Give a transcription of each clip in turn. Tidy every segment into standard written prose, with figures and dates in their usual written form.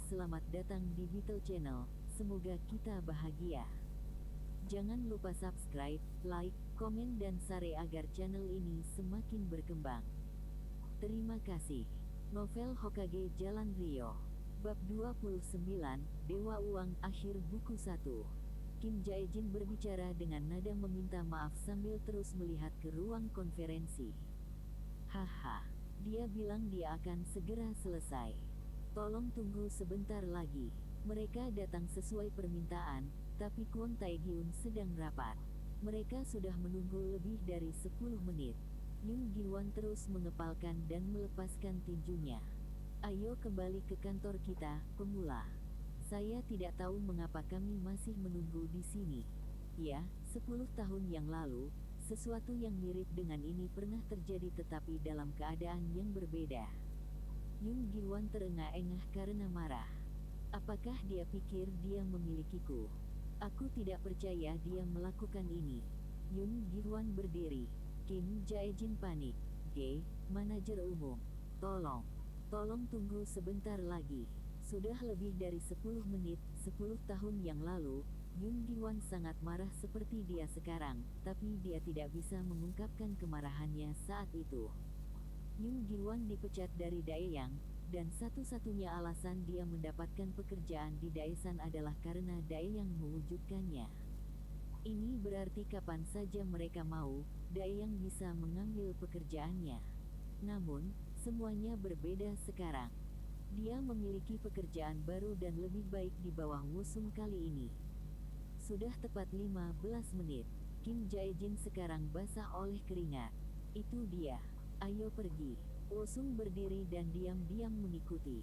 Selamat datang di Beetle Channel, semoga kita bahagia. Jangan lupa subscribe, like, komen dan share agar channel ini semakin berkembang. Terima kasih. Novel Hokage Jalan Ryo Bab 29, Dewa Uang Akhir Buku 1. Kim Jae-jin berbicara dengan nada meminta maaf sambil terus melihat ke ruang konferensi. Haha, dia bilang dia akan segera selesai. Tolong tunggu sebentar lagi. Mereka datang sesuai permintaan, tapi Kwon Tae-gyun sedang rapat. Mereka sudah menunggu lebih dari 10 menit. Yoon Gi-won terus mengepalkan dan melepaskan tinjunya. Ayo kembali ke kantor kita, pemula. Saya tidak tahu mengapa kami masih menunggu di sini. Ya, 10 tahun yang lalu, sesuatu yang mirip dengan ini pernah terjadi tetapi dalam keadaan yang berbeda. Yoon Gi-won terengah-engah karena marah. Apakah dia pikir dia memilikiku? Aku tidak percaya dia melakukan ini. Yoon Gi-won berdiri. Kim Jae-jin panik. Manajer umum. Tolong tunggu sebentar lagi. Sudah lebih dari 10 menit, 10 tahun yang lalu, Yoon Gi-won sangat marah seperti dia sekarang, tapi dia tidak bisa mengungkapkan kemarahannya saat itu. Yoon Gi-won dipecat dari Daeyang, dan satu-satunya alasan dia mendapatkan pekerjaan di Daesan adalah karena Daeyang mewujudkannya. Ini berarti kapan saja mereka mau, Daeyang bisa mengambil pekerjaannya. Namun, semuanya berbeda sekarang. Dia memiliki pekerjaan baru dan lebih baik di bawah Wosung kali ini. Sudah tepat 15 menit. Kim Jae-jin sekarang basah oleh keringat. Itu dia. Ayo pergi. Wosung berdiri dan diam-diam mengikuti.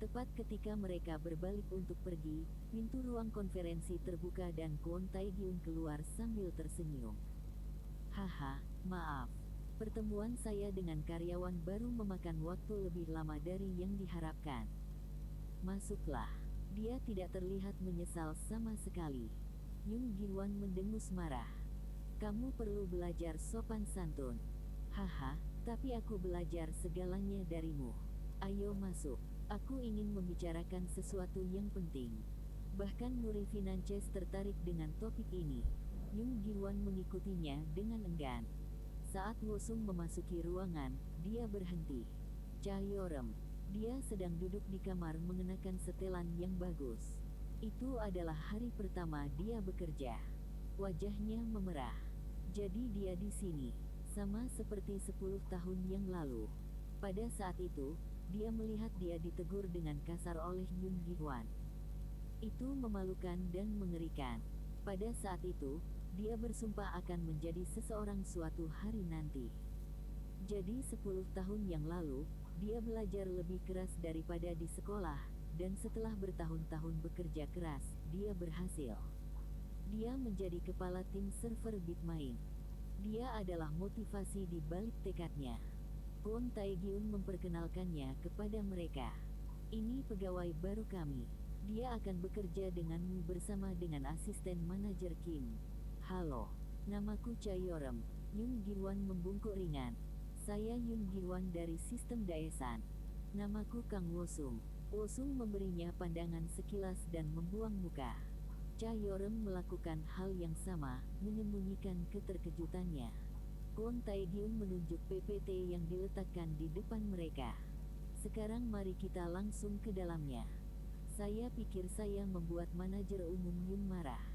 Tepat ketika mereka berbalik untuk pergi, pintu ruang konferensi terbuka dan Kwon Tae-gyun keluar sambil tersenyum. Haha, maaf. Pertemuan saya dengan karyawan baru memakan waktu lebih lama dari yang diharapkan. Masuklah. Dia tidak terlihat menyesal sama sekali. Yoon Gi-won mendengus marah. Kamu perlu belajar sopan santun. Haha, tapi aku belajar segalanya darimu. Ayo masuk. Aku ingin membicarakan sesuatu yang penting. Bahkan Nuri Finances tertarik dengan topik ini. Yoon Gi-won mengikutinya dengan enggan. Saat Wosung memasuki ruangan, dia berhenti. Chaeyoreum. Dia sedang duduk di kamar mengenakan setelan yang bagus. Itu adalah hari pertama dia bekerja. Wajahnya memerah. Jadi dia di sini, sama seperti 10 tahun yang lalu. Pada saat itu, dia melihat dia ditegur dengan kasar oleh Yoon Gi-won. Itu memalukan dan mengerikan. Pada saat itu, dia bersumpah akan menjadi seseorang suatu hari nanti. Jadi 10 tahun yang lalu, dia belajar lebih keras daripada di sekolah, dan setelah bertahun-tahun bekerja keras, dia berhasil. Dia menjadi kepala tim server Bitmain. Dia adalah motivasi di balik tekadnya. Kwon Tae-gyun memperkenalkannya kepada mereka. Ini pegawai baru kami. Dia akan bekerja denganmu bersama dengan asisten manajer Kim. Halo, namaku Chaeyoreum. Yoon Gi-won membungkuk ringan. Saya Yoon Gi-won dari sistem Daesan. Namaku Kang Wosung. Wosung memberinya pandangan sekilas dan membuang muka. Chaeyoreum melakukan hal yang sama, menyembunyikan keterkejutannya. Kwon Tae-gyun menunjuk PPT yang diletakkan di depan mereka. Sekarang mari kita langsung ke dalamnya. Saya pikir saya membuat manajer umum Yoon marah.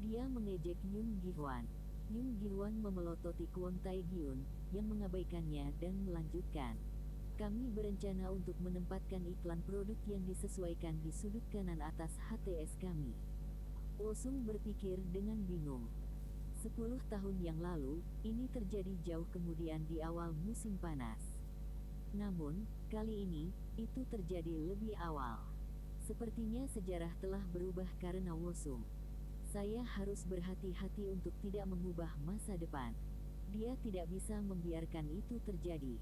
Dia mengejek Yoon Gi-won. Yoon Gi-won memelototi Kwon Tae-gyun, yang mengabaikannya dan melanjutkan. Kami berencana untuk menempatkan iklan produk yang disesuaikan di sudut kanan atas HTS kami. Wosung berpikir dengan bingung. 10 tahun yang lalu, ini terjadi jauh kemudian di awal musim panas. Namun, kali ini, itu terjadi lebih awal. Sepertinya sejarah telah berubah karena Wosung. Saya harus berhati-hati untuk tidak mengubah masa depan. Dia tidak bisa membiarkan itu terjadi.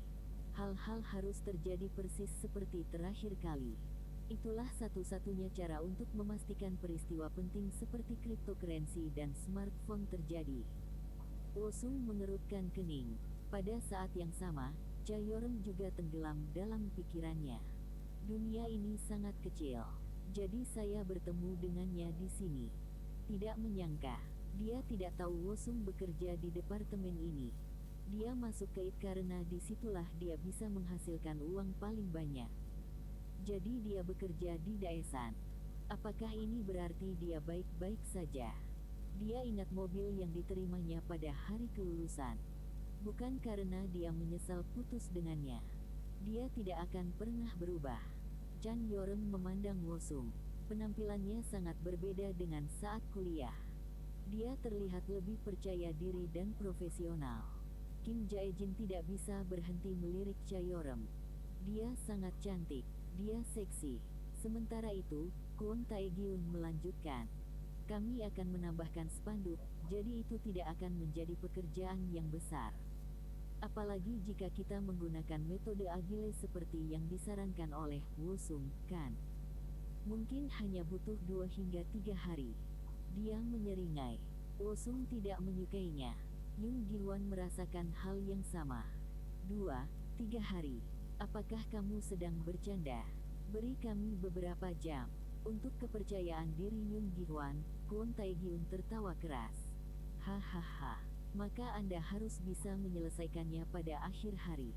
Hal-hal harus terjadi persis seperti terakhir kali. Itulah satu-satunya cara untuk memastikan peristiwa penting seperti cryptocurrency dan smartphone terjadi. Wosung mengerutkan kening. Pada saat yang sama, Chaeyoreum juga tenggelam dalam pikirannya. Dunia ini sangat kecil. Jadi saya bertemu dengannya di sini. Tidak menyangka, dia tidak tahu Wosung bekerja di departemen ini. Dia masuk ke IT karena disitulah dia bisa menghasilkan uang paling banyak. Jadi dia bekerja di Daesan. Apakah ini berarti dia baik-baik saja? Dia ingat mobil yang diterimanya pada hari kelulusan. Bukan karena dia menyesal putus dengannya. Dia tidak akan pernah berubah. Chaeyoreum memandang Wosung. Penampilannya sangat berbeda dengan saat kuliah. Dia terlihat lebih percaya diri dan profesional. Kim Jae-jin tidak bisa berhenti melirik Chaeyoreum. Dia sangat cantik. Dia seksi. Sementara itu, Kwon Tae-gyun melanjutkan. Kami akan menambahkan spanduk, jadi itu tidak akan menjadi pekerjaan yang besar. Apalagi jika kita menggunakan metode agile seperti yang disarankan oleh Wosung, kan? Mungkin hanya butuh 2 hingga 3 hari. Dia menyeringai. Wosung tidak menyukainya. Yoon Gi-hwan merasakan hal yang sama. 2-3 hari. Apakah kamu sedang bercanda? Beri kami beberapa jam. Untuk kepercayaan diri Yoon Gi-hwan, Kwon Tae-gyun tertawa keras. Hahaha. Maka Anda harus bisa menyelesaikannya pada akhir hari.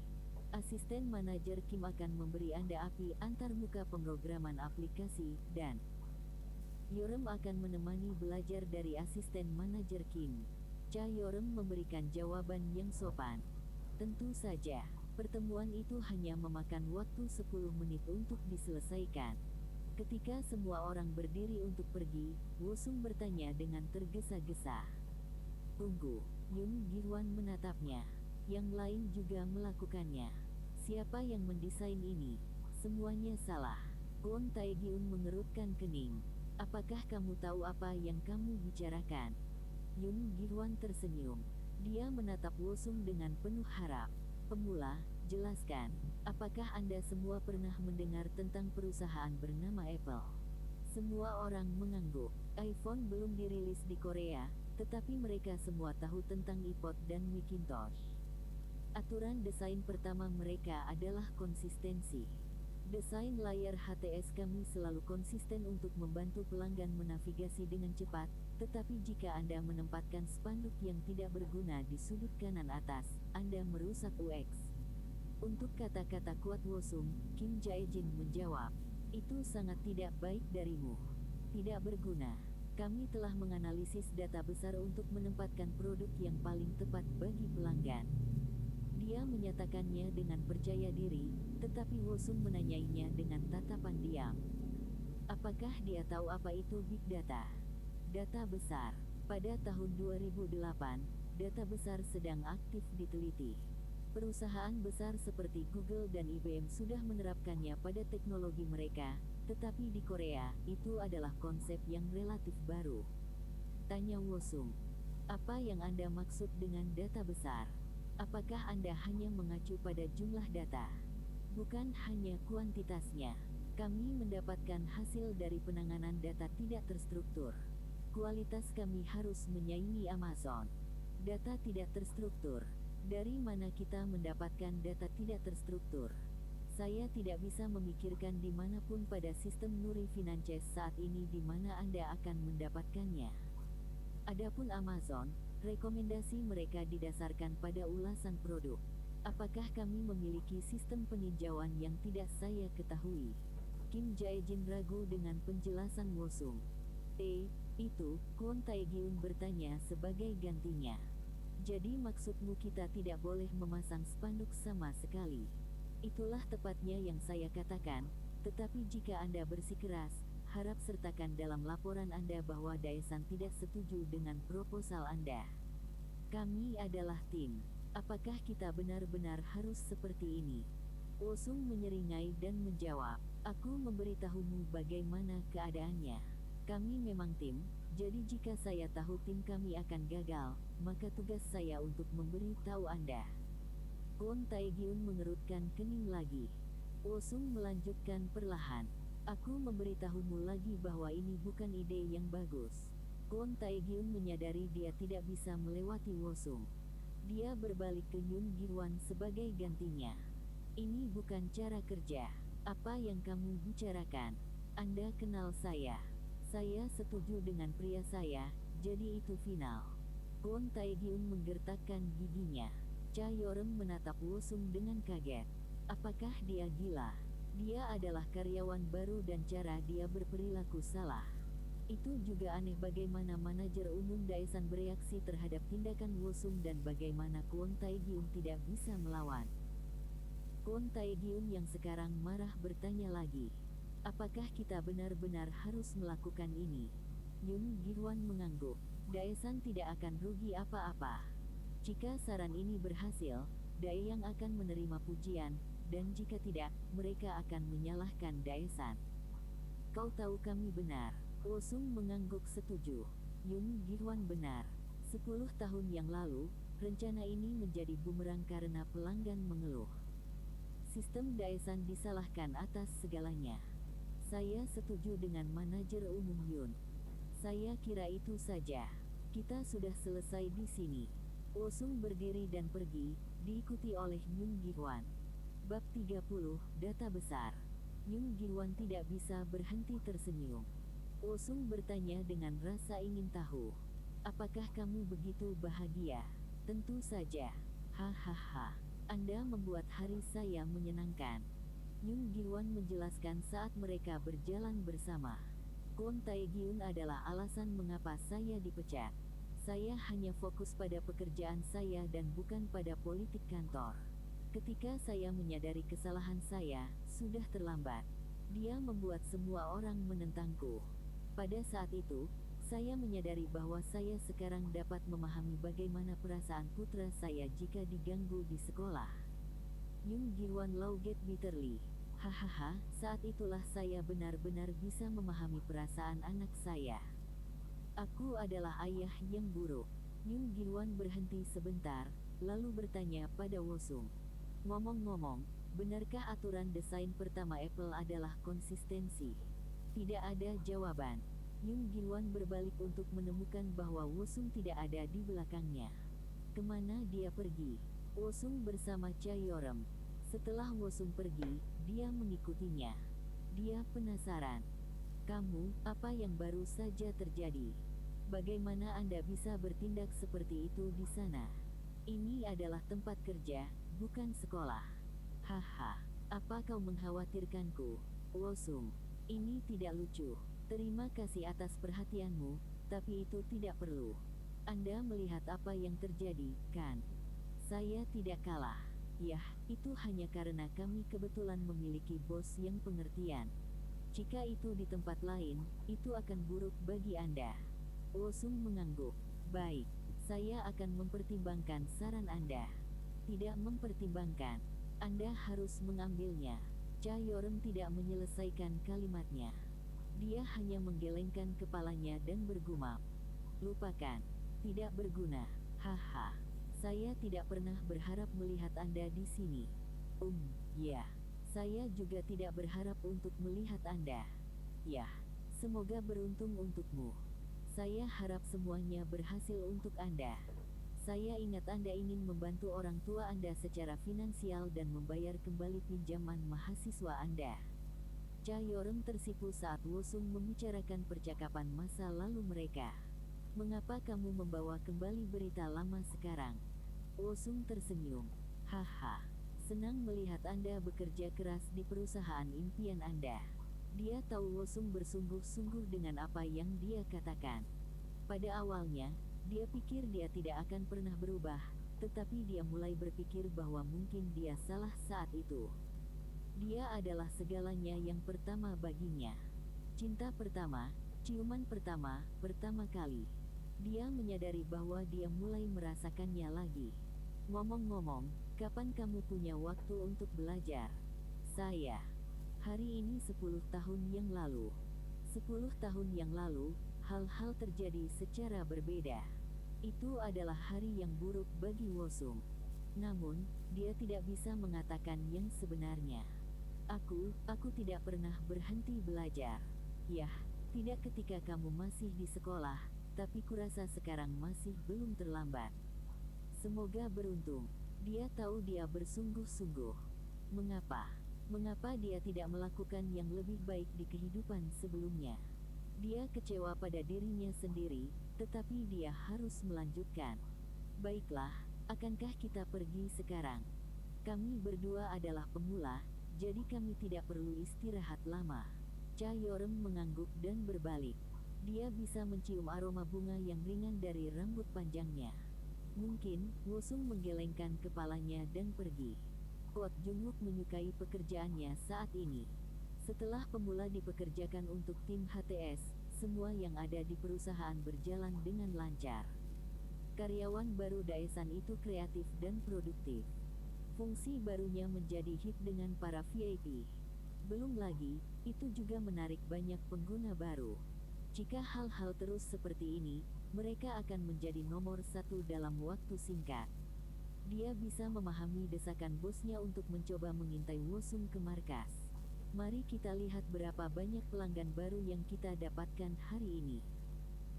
Asisten manajer Kim akan memberi Anda api antarmuka pemrograman aplikasi, dan Chaeyoreum akan menemani belajar dari asisten manajer Kim. Chaeyoreum memberikan jawaban yang sopan. Tentu saja, pertemuan itu hanya memakan waktu 10 menit untuk diselesaikan. Ketika semua orang berdiri untuk pergi, Wosung bertanya dengan tergesa-gesa. Tunggu. Yoon Gi-hwan menatapnya. Yang lain juga melakukannya. Siapa yang mendesain ini? Semuanya salah. Kwon Tae-gyun mengerutkan kening. Apakah kamu tahu apa yang kamu bicarakan? Yoon Gi-hwan tersenyum. Dia menatap Wosung dengan penuh harap. Pemula, jelaskan. Apakah Anda semua pernah mendengar tentang perusahaan bernama Apple? Semua orang mengangguk. iPhone belum dirilis di Korea, tetapi mereka semua tahu tentang iPod dan Macintosh. Aturan desain pertama mereka adalah konsistensi. Desain layar HTS kami selalu konsisten untuk membantu pelanggan menavigasi dengan cepat, tetapi jika Anda menempatkan spanduk yang tidak berguna di sudut kanan atas, Anda merusak UX. Untuk kata-kata kuat Wosung, Kim Jae-jin menjawab, itu sangat tidak baik darimu. Tidak berguna. Kami telah menganalisis data besar untuk menempatkan produk yang paling tepat bagi pelanggan. Dia menyatakannya dengan percaya diri, tetapi Wosung menanyainya dengan tatapan diam. Apakah dia tahu apa itu Big Data? Data besar. Pada tahun 2008, data besar sedang aktif diteliti. Perusahaan besar seperti Google dan IBM sudah menerapkannya pada teknologi mereka, tetapi di Korea, itu adalah konsep yang relatif baru. Tanya Wosung. Apa yang Anda maksud dengan data besar? Apakah Anda hanya mengacu pada jumlah data? Bukan hanya kuantitasnya. Kami mendapatkan hasil dari penanganan data tidak terstruktur. Kualitas kami harus menyaingi Amazon. Data tidak terstruktur. Dari mana kita mendapatkan data tidak terstruktur? Saya tidak bisa memikirkan dimanapun pada sistem Nuri Finances saat ini di mana Anda akan mendapatkannya. Adapun Amazon, rekomendasi mereka didasarkan pada ulasan produk. Apakah kami memiliki sistem peninjauan yang tidak saya ketahui? Kim Jae-jin ragu dengan penjelasan Wosung. Itu, Kwon Tae-gyun bertanya sebagai gantinya. Jadi maksudmu kita tidak boleh memasang spanduk sama sekali? Itulah tepatnya yang saya katakan, tetapi jika Anda bersikeras, harap sertakan dalam laporan Anda bahwa Daesan tidak setuju dengan proposal Anda. Kami adalah tim. Apakah kita benar-benar harus seperti ini? Wosung menyeringai dan menjawab, aku memberitahumu bagaimana keadaannya. Kami memang tim, jadi jika saya tahu tim kami akan gagal, maka tugas saya untuk memberi tahu Anda. Kwon Tae-gyun mengerutkan kening lagi. Wosung melanjutkan perlahan. Aku memberitahumu lagi bahwa ini bukan ide yang bagus. Kwon Tae-gyun menyadari dia tidak bisa melewati Wosung. Dia berbalik ke Yun Girwan sebagai gantinya. Ini bukan cara kerja. Apa yang kamu bicarakan? Anda kenal saya. Saya setuju dengan pria saya, jadi itu final. Kwon Tae-gyun menggertakkan giginya. Cha Yorem menatap Wosung dengan kaget. Apakah dia gila? Dia adalah karyawan baru dan cara dia berperilaku salah. Itu juga aneh bagaimana manajer umum Daesan bereaksi terhadap tindakan Wosung dan bagaimana Kwon Tae-gyun tidak bisa melawan. Kwon Tae-gyun yang sekarang marah bertanya lagi. Apakah kita benar-benar harus melakukan ini? Yun Girwan mengangguk. Daesan tidak akan rugi apa-apa. Jika saran ini berhasil, Daeyang akan menerima pujian, dan jika tidak, mereka akan menyalahkan Daesan. Kau tahu kami benar. Wosung mengangguk setuju. Yun Girwan benar. 10 tahun yang lalu, rencana ini menjadi bumerang karena pelanggan mengeluh. Sistem Daesan disalahkan atas segalanya. Saya setuju dengan manajer umum Yun. Saya kira itu saja. Kita sudah selesai di sini. Wosung berdiri dan pergi, diikuti oleh Yun Girwan. Bab 30, Data Besar. Yun Girwan tidak bisa berhenti tersenyum. Wosung bertanya dengan rasa ingin tahu. Apakah kamu begitu bahagia? Tentu saja. Hahaha. Anda membuat hari saya menyenangkan. Yun Girwan menjelaskan saat mereka berjalan bersama. Kwon Tae-gyun adalah alasan mengapa saya dipecat. Saya hanya fokus pada pekerjaan saya dan bukan pada politik kantor. Ketika saya menyadari kesalahan saya, sudah terlambat. Dia membuat semua orang menentangku. Pada saat itu, saya menyadari bahwa saya sekarang dapat memahami bagaimana perasaan putra saya jika diganggu di sekolah. Yun Girwan lauget bitterly. Hahaha, saat itulah saya benar-benar bisa memahami perasaan anak saya. Aku adalah ayah yang buruk. Yun Girwan berhenti sebentar, lalu bertanya pada Wosung. Ngomong-ngomong, benarkah aturan desain pertama Apple adalah konsistensi? Tidak ada jawaban. Yun Girwan berbalik untuk menemukan bahwa Wosung tidak ada di belakangnya. Kemana dia pergi? Wosung bersama Cha Yorem. Setelah Wosung pergi, dia mengikutinya. Dia penasaran. Kamu, apa yang baru saja terjadi? Bagaimana Anda bisa bertindak seperti itu di sana? Ini adalah tempat kerja, bukan sekolah. Haha, apa kau mengkhawatirkanku? Wosung, ini tidak lucu. Terima kasih atas perhatianmu, tapi itu tidak perlu. Anda melihat apa yang terjadi, kan? Saya tidak kalah. Yah, itu hanya karena kami kebetulan memiliki bos yang pengertian. Jika itu di tempat lain, itu akan buruk bagi Anda. Wosung mengangguk. Baik, saya akan mempertimbangkan saran Anda. Tidak mempertimbangkan. Anda harus mengambilnya. Cha Yorem tidak menyelesaikan kalimatnya. Dia hanya menggelengkan kepalanya dan bergumam. Lupakan. Tidak berguna. Haha. Saya tidak pernah berharap melihat Anda di sini. Ya. Saya juga tidak berharap untuk melihat Anda. Yah. Semoga beruntung untukmu. Saya harap semuanya berhasil untuk Anda. Saya ingat Anda ingin membantu orang tua Anda secara finansial dan membayar kembali pinjaman mahasiswa Anda. Cha Yorem tersipu saat Wosung membicarakan percakapan masa lalu mereka. Mengapa kamu membawa kembali berita lama sekarang? Wosung tersenyum. Haha, senang melihat Anda bekerja keras di perusahaan impian Anda. Dia tahu Wosung bersungguh-sungguh dengan apa yang dia katakan. Pada awalnya, dia pikir dia tidak akan pernah berubah, tetapi dia mulai berpikir bahwa mungkin dia salah saat itu. Dia adalah segalanya yang pertama baginya. Cinta pertama, ciuman pertama, pertama kali. Dia menyadari bahwa dia mulai merasakannya lagi. Ngomong-ngomong, kapan kamu punya waktu untuk belajar? Saya. Hari ini 10 tahun yang lalu. 10 tahun yang lalu, hal-hal terjadi secara berbeda. Itu adalah hari yang buruk bagi Wosung. Namun, dia tidak bisa mengatakan yang sebenarnya. Aku tidak pernah berhenti belajar. Yah, tidak ketika kamu masih di sekolah, tapi kurasa sekarang masih belum terlambat. Semoga beruntung. Dia tahu dia bersungguh-sungguh. Mengapa? Mengapa dia tidak melakukan yang lebih baik di kehidupan sebelumnya? Dia kecewa pada dirinya sendiri, tetapi dia harus melanjutkan. Baiklah, akankah kita pergi sekarang? Kami berdua adalah pemula, jadi kami tidak perlu istirahat lama. Cha Yorem mengangguk dan berbalik. Dia bisa mencium aroma bunga yang ringan dari rambut panjangnya. Mungkin, Wosung menggelengkan kepalanya dan pergi. Kwak Jung-wook menyukai pekerjaannya saat ini. Setelah pemula dipekerjakan untuk tim HTS, semua yang ada di perusahaan berjalan dengan lancar. Karyawan baru Daesan itu kreatif dan produktif. Fungsi barunya menjadi hit dengan para VIP. Belum lagi, itu juga menarik banyak pengguna baru. Jika hal-hal terus seperti ini, mereka akan menjadi nomor satu dalam waktu singkat. Dia bisa memahami desakan bosnya untuk mencoba mengintai Wosung ke markas. Mari kita lihat berapa banyak pelanggan baru yang kita dapatkan hari ini.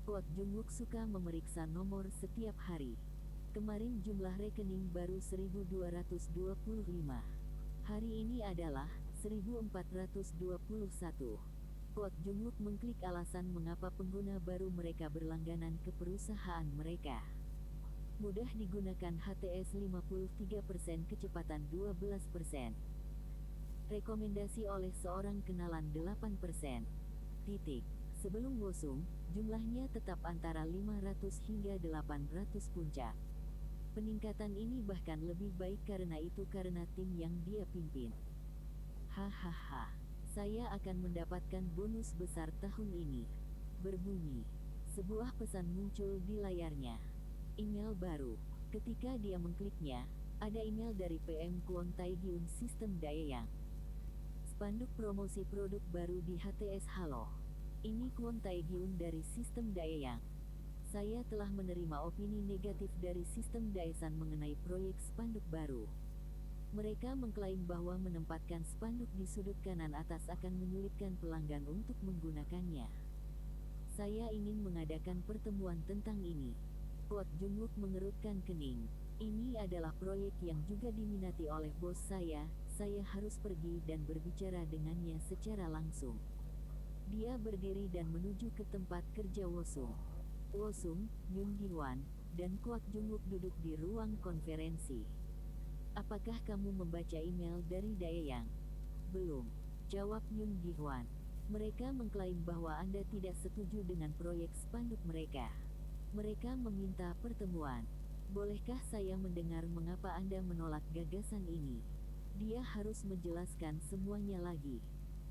Kwak Jung-wook suka memeriksa nomor setiap hari. Kemarin jumlah rekening baru 1225. Hari ini adalah 1421. Kwak Jung-wook mengklik alasan mengapa pengguna baru mereka berlangganan ke perusahaan mereka. Mudah digunakan HTS 53%, kecepatan 12%. Rekomendasi oleh seorang kenalan 8%. Sebelum Wosung, jumlahnya tetap antara 500 hingga 800 puncak. Peningkatan ini bahkan lebih baik karena tim yang dia pimpin. Hahaha, saya akan mendapatkan bonus besar tahun ini. Berbunyi. Sebuah pesan muncul di layarnya. Email baru. Ketika dia mengkliknya, ada email dari PM Kwon Tae-gyun Sistem Daeyang. Spanduk promosi produk baru di HTS. Halo. Ini Kwon Tae-gyun dari Sistem Daeyang. Saya telah menerima opini negatif dari Sistem Daesan mengenai proyek spanduk baru. Mereka mengklaim bahwa menempatkan spanduk di sudut kanan atas akan menyulitkan pelanggan untuk menggunakannya. Saya ingin mengadakan pertemuan tentang ini. Kwak Jung-wook mengerutkan kening. Ini adalah proyek yang juga diminati oleh bos saya harus pergi dan berbicara dengannya secara langsung. Dia berdiri dan menuju ke tempat kerja Wosung. Wosung, Yoon Gi-hwan, dan Kwak Jung-wook duduk di ruang konferensi. Apakah kamu membaca email dari Daeyang? Belum, jawab Yoon Gi-hwan. Mereka mengklaim bahwa Anda tidak setuju dengan proyek spanduk mereka. Mereka meminta pertemuan. Bolehkah saya mendengar mengapa Anda menolak gagasan ini? Dia harus menjelaskan semuanya lagi.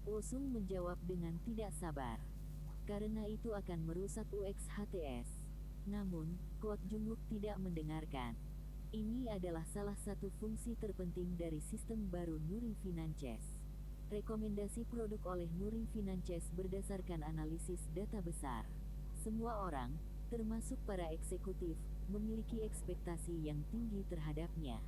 Wosung menjawab dengan tidak sabar. Karena itu akan merusak UX HTS. Namun, Kwak Jung-wook tidak mendengarkan. Ini adalah salah satu fungsi terpenting dari sistem baru Nuri Finances. Rekomendasi produk oleh Nuri Finances berdasarkan analisis data besar. Semua orang, termasuk para eksekutif, memiliki ekspektasi yang tinggi terhadapnya.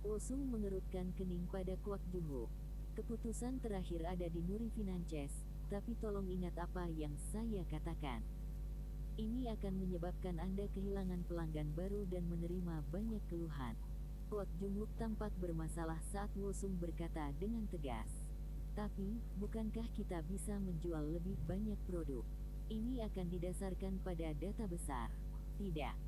Wosung mengerutkan kening pada Kwak Jung-wook. Keputusan terakhir ada di Nuri Finances, tapi tolong ingat apa yang saya katakan. Ini akan menyebabkan Anda kehilangan pelanggan baru dan menerima banyak keluhan. Kwak Jung-wook tampak bermasalah saat Wosung berkata dengan tegas. Tapi, bukankah kita bisa menjual lebih banyak produk? Ini akan didasarkan pada data besar. Tidak.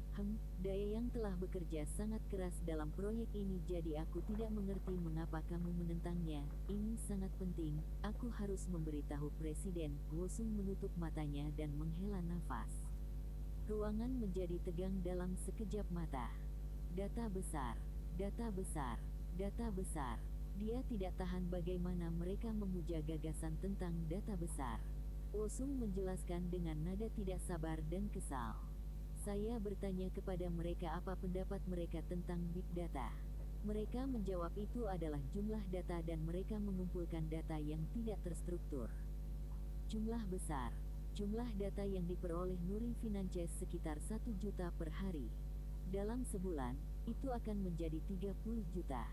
Daeyang telah bekerja sangat keras dalam proyek ini, jadi aku tidak mengerti mengapa kamu menentangnya. Ini sangat penting, aku harus memberitahu Presiden. Wosung menutup matanya dan menghela nafas. Ruangan menjadi tegang dalam sekejap mata. Data besar, data besar, data besar. Dia tidak tahan bagaimana mereka memuja gagasan tentang data besar. Wosung menjelaskan dengan nada tidak sabar dan kesal. Saya bertanya kepada mereka apa pendapat mereka tentang Big Data. Mereka menjawab itu adalah jumlah data dan mereka mengumpulkan data yang tidak terstruktur. Jumlah besar. Jumlah data yang diperoleh Nuri Finances sekitar 1 juta per hari. Dalam sebulan, itu akan menjadi 30 juta.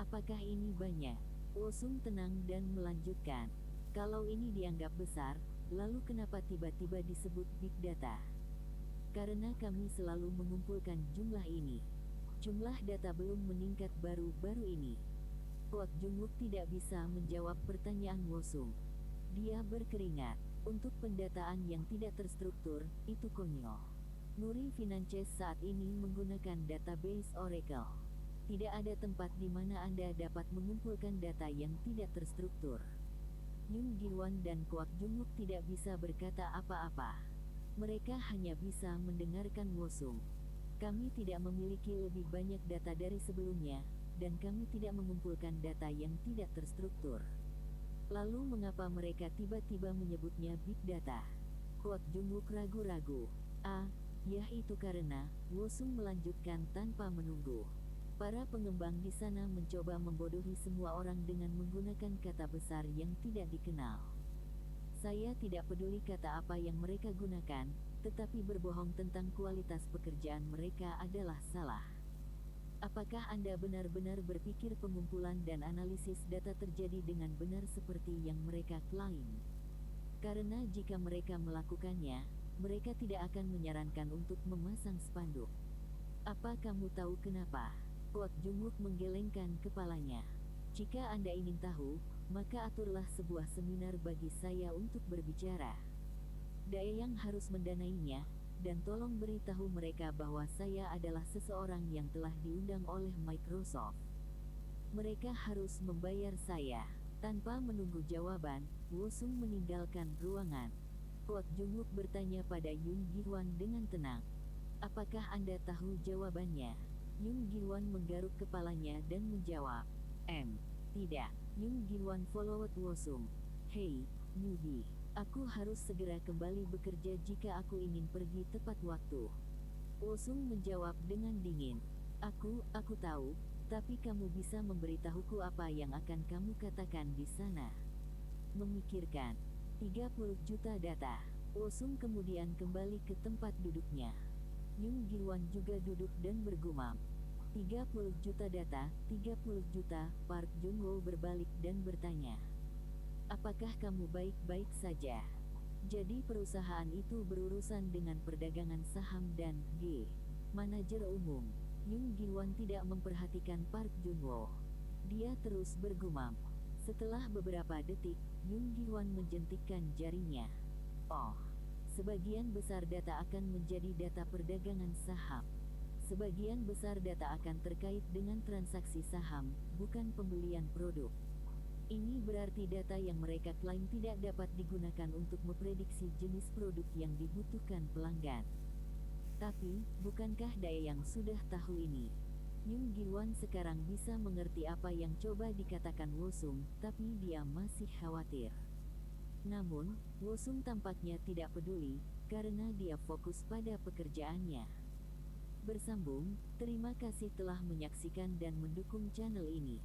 Apakah ini banyak? Wosung tenang dan melanjutkan. Kalau ini dianggap besar, lalu kenapa tiba-tiba disebut Big Data? Karena kami selalu mengumpulkan jumlah ini. Jumlah data belum meningkat baru-baru ini. Kwak Jung-wook tidak bisa menjawab pertanyaan Wosung. Dia berkeringat. Untuk pendataan yang tidak terstruktur, itu konyol. Nuri Finances saat ini menggunakan database Oracle. Tidak ada tempat di mana Anda dapat mengumpulkan data yang tidak terstruktur. Yoon Gi-won dan Kwak Jung-wook tidak bisa berkata apa-apa. Mereka hanya bisa mendengarkan Wosung. Kami tidak memiliki lebih banyak data dari sebelumnya, dan kami tidak mengumpulkan data yang tidak terstruktur. Lalu mengapa mereka tiba-tiba menyebutnya Big Data? Kwak Jung-wook ragu-ragu. Ya itu karena, Wosung melanjutkan tanpa menunggu. Para pengembang di sana mencoba membodohi semua orang dengan menggunakan kata besar yang tidak dikenal. Saya tidak peduli kata apa yang mereka gunakan, tetapi berbohong tentang kualitas pekerjaan mereka adalah salah. Apakah Anda benar-benar berpikir pengumpulan dan analisis data terjadi dengan benar seperti yang mereka klaim? Karena jika mereka melakukannya, mereka tidak akan menyarankan untuk memasang spanduk. Apa kamu tahu kenapa? Kwak Jung-wook menggelengkan kepalanya. Jika Anda ingin tahu, maka aturlah sebuah seminar bagi saya untuk berbicara. Daeyang harus mendanainya, dan tolong beritahu mereka bahwa saya adalah seseorang yang telah diundang oleh Microsoft. Mereka harus membayar saya. Tanpa menunggu jawaban, Wosung meninggalkan ruangan. Kwak Jung-wook bertanya pada Yoon Gi-won dengan tenang. Apakah Anda tahu jawabannya? Yoon Gi-won menggaruk kepalanya dan menjawab, Tidak. Yoon Gi-won followed Wosung. Hei, newbie. Aku harus segera kembali bekerja jika aku ingin pergi tepat waktu. Wosung menjawab dengan dingin. Aku tahu, tapi kamu bisa memberitahuku apa yang akan kamu katakan di sana. Memikirkan. 30 juta data. Wosung kemudian kembali ke tempat duduknya. Yoon Gi-won juga duduk dan bergumam. 30 juta data, 30 juta, Park Jung-woo berbalik dan bertanya. Apakah kamu baik-baik saja? Jadi perusahaan itu berurusan dengan perdagangan saham dan manajer umum. Yoon Gi-won tidak memperhatikan Park Jung-woo. Dia terus bergumam. Setelah beberapa detik, Yoon Gi-won menjentikkan jarinya. Sebagian besar data akan menjadi data perdagangan saham. Sebagian besar data akan terkait dengan transaksi saham, bukan pembelian produk. Ini berarti data yang mereka klaim tidak dapat digunakan untuk memprediksi jenis produk yang dibutuhkan pelanggan. Tapi, bukankah Daeyang sudah tahu ini? Yoon Gi-won sekarang bisa mengerti apa yang coba dikatakan Wosung, tapi dia masih khawatir. Namun, Wosung tampaknya tidak peduli, karena dia fokus pada pekerjaannya. Bersambung, terima kasih telah menyaksikan dan mendukung channel ini.